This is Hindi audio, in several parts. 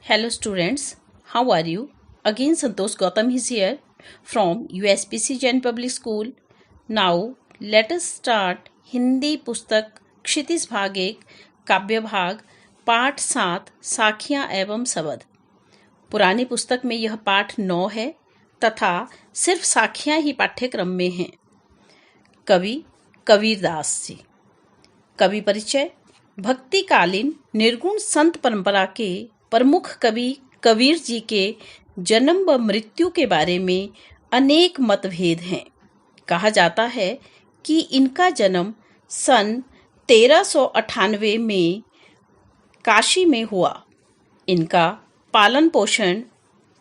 Hello students, how are you? Again Santosh Gautam is here from USPC Jain Public School. Now let us start Hindi पुस्तक क्षितिज भाग 1 काव्य भाग पाठ 7 साखियाँ एवं शब्द। पुरानी पुस्तक में यह पाठ 9 है तथा सिर्फ साखियाँ ही पाठ्यक्रम में हैं। कवि कबीरदास जी। कवि परिचय। भक्तिकालीन निर्गुण संत परंपरा के प्रमुख कवि कबीर जी के जन्म व मृत्यु के बारे में अनेक मतभेद हैं। कहा जाता है कि इनका जन्म सन 1398 में काशी में हुआ। इनका पालन पोषण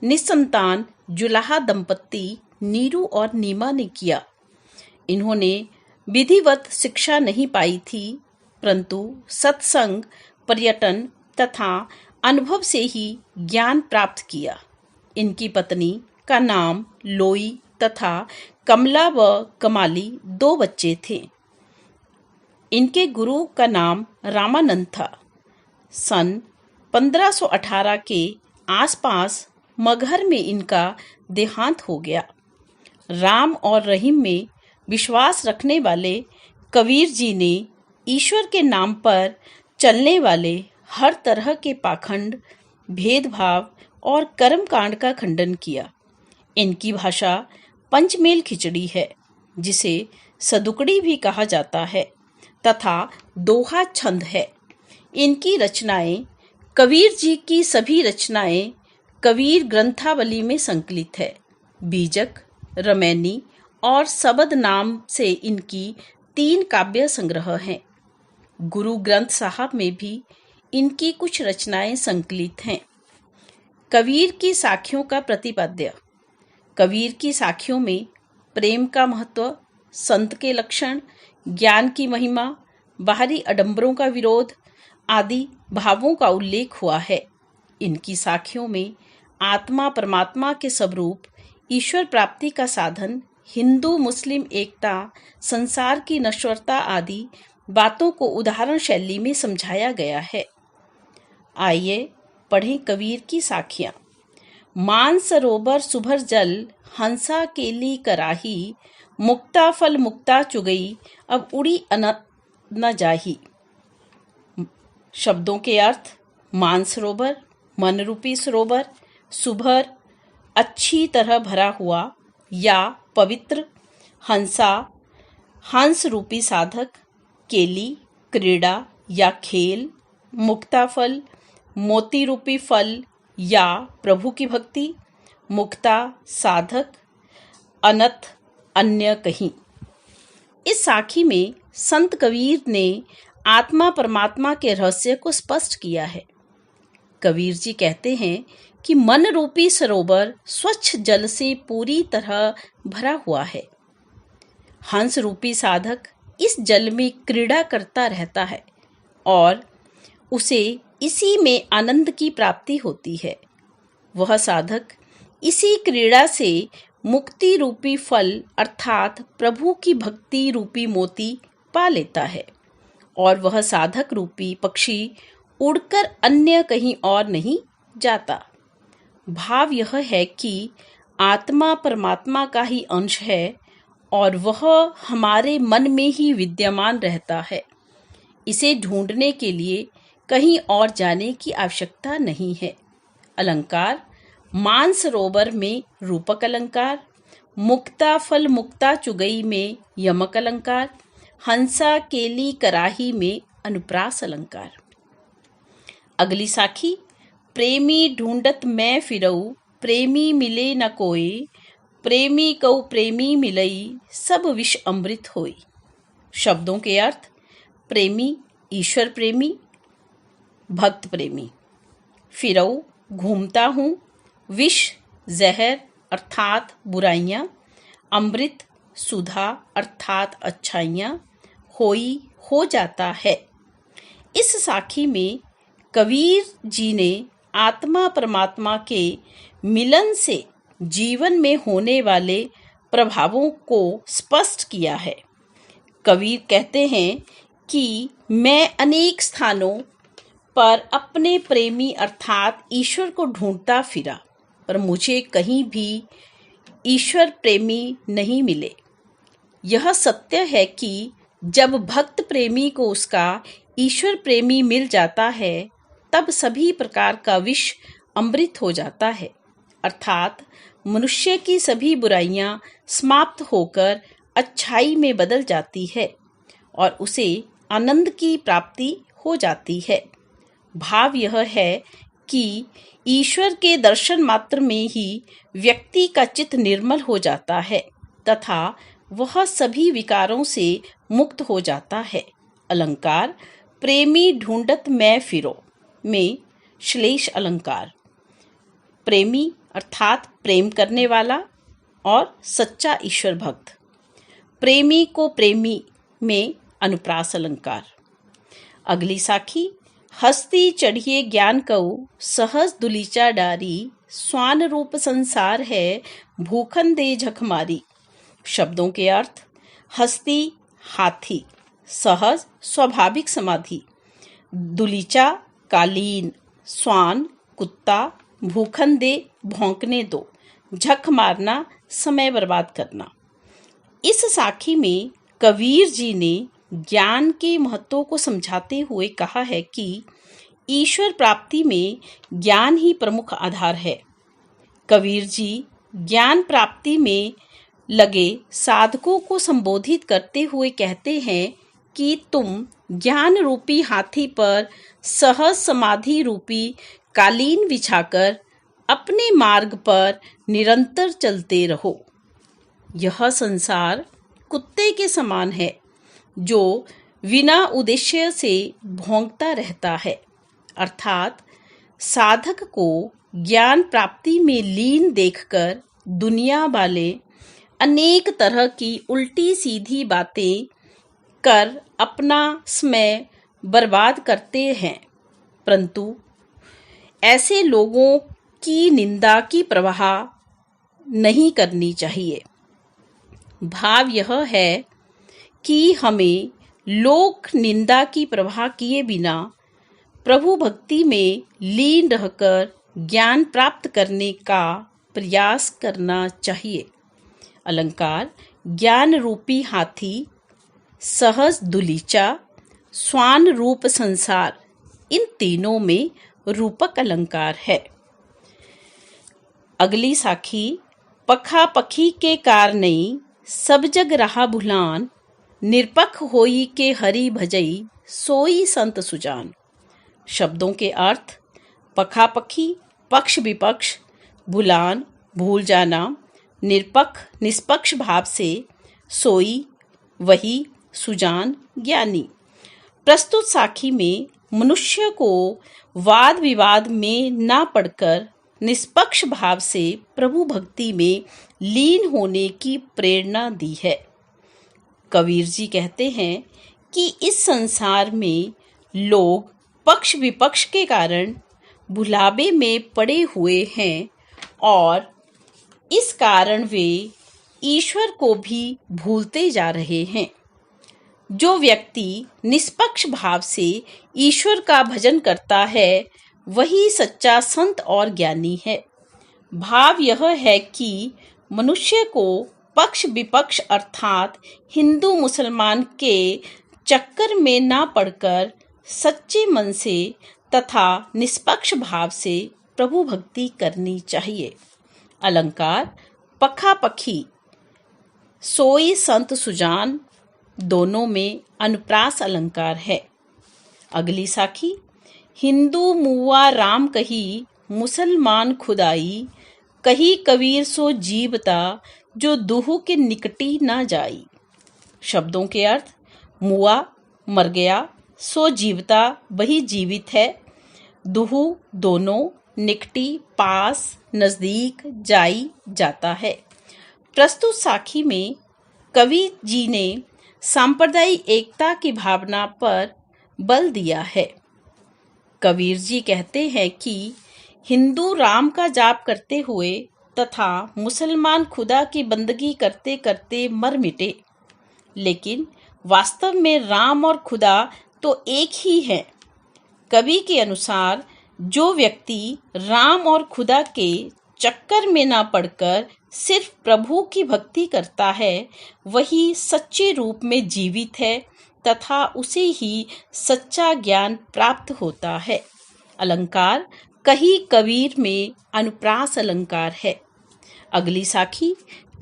निसंतान जुलाहा दंपत्ति नीरू और नीमा ने किया। इन्होंने विधिवत शिक्षा नहीं पाई थी, परंतु सत्संग, पर्यटन तथा अनुभव से ही ज्ञान प्राप्त किया। इनकी पत्नी का नाम लोई तथा कमला व कमाली 2 बच्चे थे। इनके गुरु का नाम रामानंद था। सन 1518 के आसपास मगहर में इनका देहांत हो गया। राम और रहीम में विश्वास रखने वाले कबीर जी ने ईश्वर के नाम पर चलने वाले हर तरह के पाखंड, भेदभाव और कर्मकांड का खंडन किया। इनकी भाषा पंचमेल खिचड़ी है, जिसे सदुकड़ी भी कहा जाता है, तथा दोहा छंद है। इनकी रचनाएं, कबीर जी की सभी रचनाएं कबीर ग्रंथावली में संकलित है। बीजक, रमैनी और शब्द नाम से इनकी 3 काव्य संग्रह हैं। गुरु ग्रंथ साहब में भी इनकी कुछ रचनाएं संकलित हैं। कबीर की साखियों का प्रतिपाद्य। कबीर की साखियों में प्रेम का महत्व, संत के लक्षण, ज्ञान की महिमा, बाहरी अडंबरों का विरोध आदि भावों का उल्लेख हुआ है। इनकी साखियों में आत्मा परमात्मा के स्वरूप, ईश्वर प्राप्ति का साधन, हिंदू मुस्लिम एकता, संसार की नश्वरता आदि बातों को उदाहरण शैली में समझाया गया है। आइए पढ़ें कबीर की साखियाँ। मान सरोवर सुभर जल, हंसा केली कराही, मुक्ता फल मुक्ता चुगई, अब उड़ी न जाही। शब्दों के अर्थ। मान सरोवर मन रूपी सरोवर, सुभर अच्छी तरह भरा हुआ या पवित्र, हंसा हंस रूपी साधक, केली क्रीड़ा या खेल, मुक्ता फल मोती रूपी फल या प्रभु की भक्ति, मुक्ता साधक, अनथ अन्य कहीं। इस साखी में संत कबीर ने आत्मा परमात्मा के रहस्य को स्पष्ट किया है। कबीर जी कहते हैं कि मन रूपी सरोवर स्वच्छ जल से पूरी तरह भरा हुआ है। हंस रूपी साधक इस जल में क्रीड़ा करता रहता है और उसे इसी में आनंद की प्राप्ति होती है। वह साधक इसी क्रीड़ा से मुक्ति रूपी फल अर्थात प्रभु की भक्ति रूपी मोती पा लेता है, और वह साधक रूपी पक्षी उड़कर अन्य कहीं और नहीं जाता। भाव यह है कि आत्मा परमात्मा का ही अंश है और वह हमारे मन में ही विद्यमान रहता है। इसे ढूंढने के लिए कहीं और जाने की आवश्यकता नहीं है। अलंकार। मान सरोवर में रूपक अलंकार, मुक्ता फल मुक्ता चुगई में यमक अलंकार, हंसा केली कराही में अनुप्रास अलंकार। अगली साखी। प्रेमी ढूंढत मैं फिरऊ, प्रेमी मिले न कोई, प्रेमी कऊ प्रेमी मिलई, सब विष अमृत होई। शब्दों के अर्थ। प्रेमी ईश्वर प्रेमी, भक्त प्रेमी। फिरऊ घूमता हूँ, विष जहर अर्थात बुराइयाँ, अमृत सुधा अर्थात अच्छाइयाँ, होई हो जाता है। इस साखी में कबीर जी ने आत्मा परमात्मा के मिलन से जीवन में होने वाले प्रभावों को स्पष्ट किया है। कबीर कहते हैं कि मैं अनेक स्थानों पर अपने प्रेमी अर्थात ईश्वर को ढूंढता फिरा, पर मुझे कहीं भी ईश्वर प्रेमी नहीं मिले। यह सत्य है कि जब भक्त प्रेमी को उसका ईश्वर प्रेमी मिल जाता है, तब सभी प्रकार का विष अमृत हो जाता है, अर्थात मनुष्य की सभी बुराइयां समाप्त होकर अच्छाई में बदल जाती है और उसे आनंद की प्राप्ति हो जाती है। भाव यह है कि ईश्वर के दर्शन मात्र में ही व्यक्ति का चित्त निर्मल हो जाता है तथा वह सभी विकारों से मुक्त हो जाता है। अलंकार प्रेमी ढूंढत मैं फिरो में श्लेष अलंकार। प्रेमी अर्थात प्रेम करने वाला और सच्चा ईश्वर भक्त। प्रेमी को प्रेमी में अनुप्रास अलंकार। अगली साखी हस्ती चढ़िए ज्ञान कऊ सहज दुलीचा डारी स्वान रूप संसार है भूखन दे झक मारी। शब्दों के अर्थ हस्ती हाथी, सहज स्वाभाविक समाधि, दुलीचा कालीन, स्वान कुत्ता, भूखन दे भौंकने दो, झक मारना समय बर्बाद करना। इस साखी में कबीर जी ने ज्ञान के महत्व को समझाते हुए कहा है कि ईश्वर प्राप्ति में ज्ञान ही प्रमुख आधार है। कबीर जी ज्ञान प्राप्ति में लगे साधकों को संबोधित करते हुए कहते हैं कि तुम ज्ञान रूपी हाथी पर सहज समाधि रूपी कालीन बिछाकर अपने मार्ग पर निरंतर चलते रहो। यह संसार कुत्ते के समान है जो बिना उद्देश्य से भौंकता रहता है, अर्थात साधक को ज्ञान प्राप्ति में लीन देखकर दुनिया वाले अनेक तरह की उल्टी सीधी बातें कर अपना समय बर्बाद करते हैं, परंतु ऐसे लोगों की निंदा की परवाह नहीं करनी चाहिए। भाव यह है कि हमें लोक निंदा की परवाह किए बिना प्रभु भक्ति में लीन रहकर ज्ञान प्राप्त करने का प्रयास करना चाहिए। अलंकार ज्ञान रूपी हाथी, सहज दुलीचा, स्वान रूप संसार, इन तीनों में रूपक अलंकार है। अगली साखी पखा पखी के कारनई सब जग रहा भुलान निरपख होई के हरि भजई सोई संत सुजान। शब्दों के अर्थ पखा पखी पक्ष विपक्ष, भुलान भूल जाना, निरपख निष्पक्ष भाव से, सोई वही, सुजान ज्ञानी। प्रस्तुत साखी में मनुष्य को वाद विवाद में ना पड़कर निष्पक्ष भाव से प्रभु भक्ति में लीन होने की प्रेरणा दी है। कबीर जी कहते हैं कि इस संसार में लोग पक्ष विपक्ष के कारण भुलावे में पड़े हुए हैं और इस कारण वे ईश्वर को भी भूलते जा रहे हैं। जो व्यक्ति निष्पक्ष भाव से ईश्वर का भजन करता है वही सच्चा संत और ज्ञानी है। भाव यह है कि मनुष्य को पक्ष विपक्ष अर्थात हिंदू मुसलमान के चक्कर में ना पड़कर सच्चे मन से तथा निष्पक्ष भाव से प्रभु भक्ति करनी चाहिए। अलंकार पखा पखी, सोई संत सुजान, दोनों में अनुप्रास अलंकार है। अगली साखी हिंदू मुआ राम कही मुसलमान खुदाई कही कबीर सो जीवता जो दुहु के निकटी ना जाई। शब्दों के अर्थ मुआ मर गया, सो जीवता वही जीवित है, दुहु दोनों, निकटी पास नजदीक, जाई जाता है। प्रस्तुत साखी में कवि जी ने सांप्रदायिक एकता की भावना पर बल दिया है। कबीर जी कहते हैं कि हिंदू राम का जाप करते हुए तथा मुसलमान खुदा की बंदगी करते करते मर मिटे, लेकिन वास्तव में राम और खुदा तो एक ही हैं। कवि के अनुसार जो व्यक्ति राम और खुदा के चक्कर में ना पड़कर सिर्फ प्रभु की भक्ति करता है वही सच्चे रूप में जीवित है तथा उसे ही सच्चा ज्ञान प्राप्त होता है। अलंकार कही कबीर में अनुप्रास अलंकार है। अगली साखी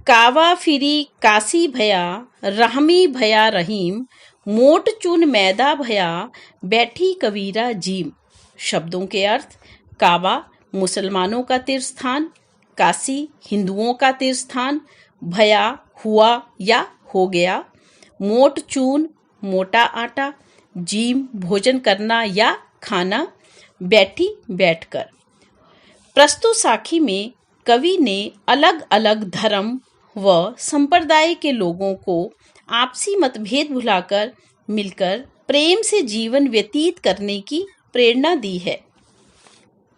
कावा फिरी काशी भया रहमी भया रहीम मोट चून मैदा भया बैठी कबीरा जीम। शब्दों के अर्थ काबा मुसलमानों का तीर्थ स्थान, काशी हिंदुओं का तीर्थ स्थान, भया हुआ या हो गया, मोट चून मोटा आटा, जीम भोजन करना या खाना, बैठी बैठकर। प्रस्तुत साखी में कवि ने अलग अलग धर्म व संप्रदाय के लोगों को आपसी मतभेद भुलाकर मिलकर प्रेम से जीवन व्यतीत करने की प्रेरणा दी है।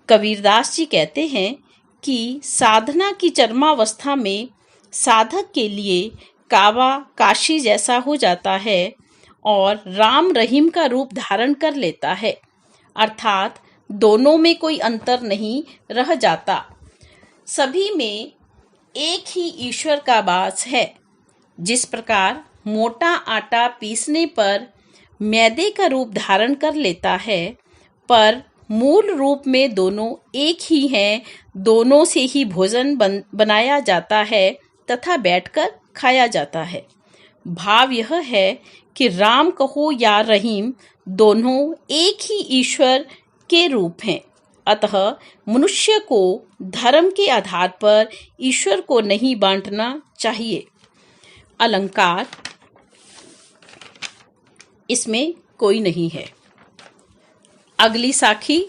कबीरदास जी कहते हैं कि साधना की चरमावस्था में साधक के लिए काबा काशी जैसा हो जाता है और राम रहीम का रूप धारण कर लेता है, अर्थात दोनों में कोई अंतर नहीं रह जाता। सभी में एक ही ईश्वर का वास है। जिस प्रकार मोटा आटा पीसने पर मैदे का रूप धारण कर लेता है, पर मूल रूप में दोनों एक ही हैं, दोनों से ही भोजन बनाया जाता है तथा बैठकर खाया जाता है। भाव यह है कि राम कहो या रहीम दोनों एक ही ईश्वर के रूप हैं, अतः मनुष्य को धर्म के आधार पर ईश्वर को नहीं बांटना चाहिए। अलंकार इसमें कोई नहीं है। अगली साखी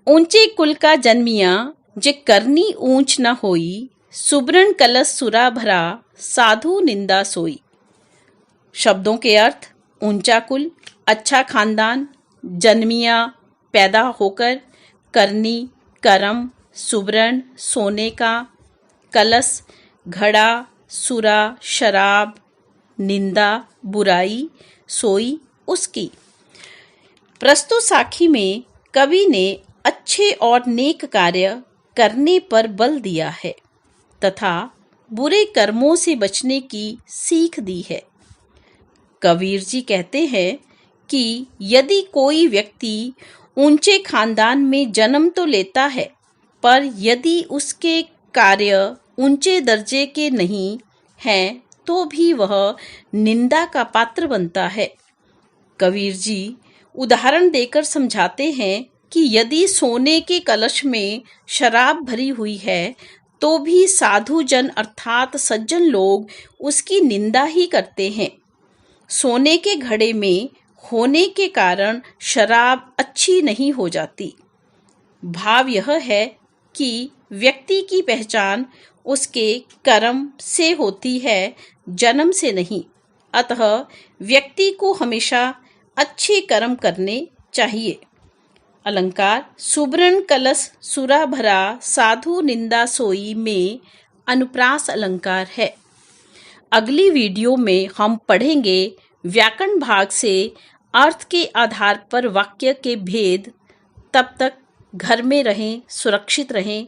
ऊंचे कुल का जन्मिया जे करनी ऊंच न होई सुब्रण कलश सुरा भरा साधु निंदा सोई। शब्दों के अर्थ ऊंचा कुल अच्छा खानदान, जन्मिया पैदा होकर, करनी कर्म, सुब्रण सोने का, कलश घड़ा, सुरा शराब, निंदा बुराई, सोई उसकी। प्रस्तुत साखी में कवि ने अच्छे और नेक कार्य करने पर बल दिया है तथा बुरे कर्मों से बचने की सीख दी है। कबीर जी कहते हैं कि यदि कोई व्यक्ति ऊंचे खानदान में जन्म तो लेता है, पर यदि उसके कार्य ऊंचे दर्जे के नहीं हैं तो भी वह निंदा का पात्र बनता है। कबीर जी उदाहरण देकर समझाते हैं कि यदि सोने के कलश में शराब भरी हुई है तो भी साधु जन अर्थात सज्जन लोग उसकी निंदा ही करते हैं। सोने के घड़े में होने के कारण शराब अच्छी नहीं हो जाती। भाव यह है कि व्यक्ति की पहचान उसके कर्म से होती है, जन्म से नहीं। अतः व्यक्ति को हमेशा अच्छे कर्म करने चाहिए। अलंकार सुब्रण कलश सुरा भरा साधु निंदा सोई में अनुप्रास अलंकार है। अगली वीडियो में हम पढ़ेंगे व्याकरण भाग से अर्थ के आधार पर वाक्य के भेद। तब तक घर में रहें, सुरक्षित रहें।